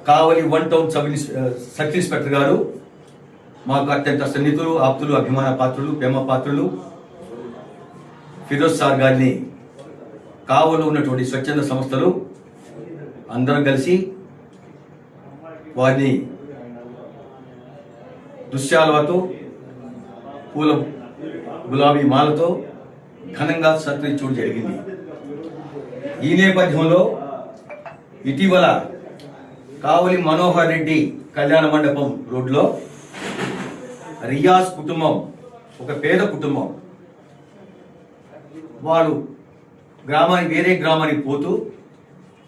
కావలి 1 town circle inspector గారు మాకు అత్యంత సన్నిహితులు, ఆప్తులు, అభిమాన పాత్రులు, ప్రేమ పాత్రులు ఫిరోజ్ సార్ గారిని కావలిలో ఉన్నటువంటి స్వచ్ఛంద సంస్థలు అందరం కలిసి వారిని దుశ్శాలువతో పూల గులాబీ మాలతో ఘనంగా సత్కరించడం జరిగింది. ఈ నేపథ్యంలో ఇటీవల కావలి మనోహర్ రెడ్డి కళ్యాణ మండపం రోడ్లో రియాజ్ కుటుంబం, ఒక పేద కుటుంబం, వాళ్ళు వేరే గ్రామానికి పోతూ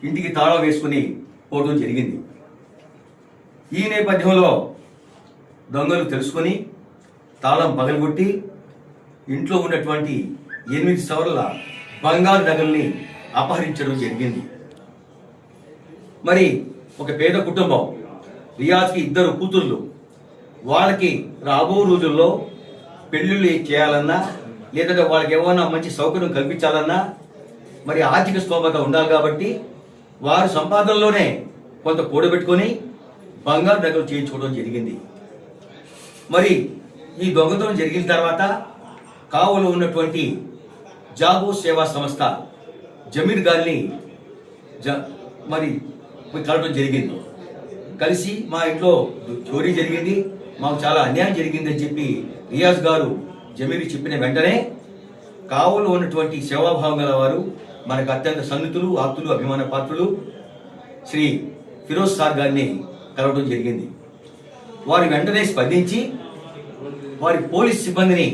ఇంటికి తాళం వేసుకుని పోవడం జరిగింది. ఈ నేపథ్యంలో దొంగలు తెలుసుకొని తాళం పగలగొట్టి ఇంట్లో ఉన్నటువంటి 8 సవర్ల బంగారు నగల్ని అపహరించడం జరిగింది. మరి ఒక పేద కుటుంబం, రియాజ్కి 2 కూతుర్లు, వాళ్ళకి రాబో రోజుల్లో పెళ్లిళ్ళు చేయాలన్నా లేదంటే వాళ్ళకి ఏమన్నా మంచి సౌకర్యం కల్పించాలన్నా మరి ఆర్థిక స్తోమత ఉండాలి కాబట్టి వారు సంపాదనలోనే కొంత కూడబెట్టుకొని బంగారు నగలు చేయించుకోవడం జరిగింది. మరి ఈ దొంగతనం జరిగిన తర్వాత కావలో ఉన్నటువంటి జాగో సేవా సంస్థ జమీర్ గారిని మరి కలవడం జరిగింది. కలిసి మా ఇంట్లో చోరీ జరిగింది, మాకు చాలా అన్యాయం జరిగిందని చెప్పి రియాజ్ గారు జమీర్ చెప్పిన వెంటనే కావలో ఉన్నటువంటి సేవాభావం గల వారు, మనకు అత్యంత సన్నిహితులు, ఆప్తులు, అభిమాన పాత్రులు శ్రీ ఫిరోజ్ సార్ గారిని కలవడం జరిగింది. వారి వెంటనే స్పందించి వారి పోలీస్ సిబ్బందిని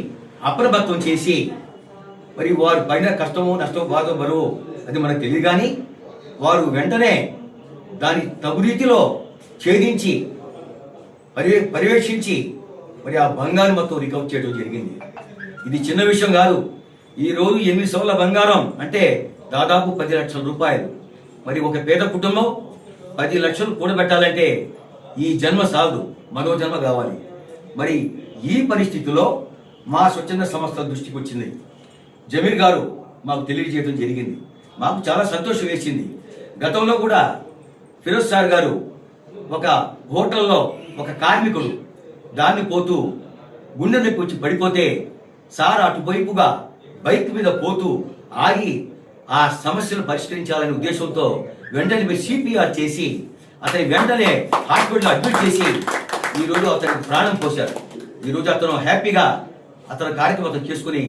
అప్రమత్తం చేసి మరి వారి పైన కష్టమో నష్టమో బాధో బరువు అది మనకు తెలియదు, కానీ వారు వెంటనే దాని తగు రీతిలో ఛేదించి పర్యవేక్షించి మరి ఆ బంగారం మొత్తం రికవర్ చేయడం జరిగింది. ఇది చిన్న విషయం కాదు. ఈరోజు 8 సవర్ల బంగారం అంటే దాదాపు 10 లక్షల రూపాయలు. మరి ఒక పేద కుటుంబం 10 లక్షలు కూడబెట్టాలంటే ఈ జన్మ సాగు, మరో జన్మ కావాలి. మరి ఈ పరిస్థితిలో మా స్వచ్ఛంద సంస్థ దృష్టికి వచ్చింది. జమీర్ గారు మాకు తెలియజేయడం జరిగింది. మాకు చాలా సంతోషం వేసింది. గతంలో కూడా ఫిరోజ్ సార్ గారు ఒక హోటల్లో ఒక కార్మికుడు దాన్ని పోతూ గుండె నొప్పి వచ్చి పడిపోతే సార్ అటువైపుగా బైక్ మీద పోతూ ఆగి ఆ సమస్యను పరిష్కరించాలనే ఉద్దేశంతో వెంటనే సిపిఆర్ చేసి అతని వెంటనే హాస్పిటల్లో అడ్మిట్ చేసి ఈరోజు అతనికి ప్రాణం పోశారు. ఈరోజు అతను హ్యాపీగా అతని కార్యక్రమం చేసుకుని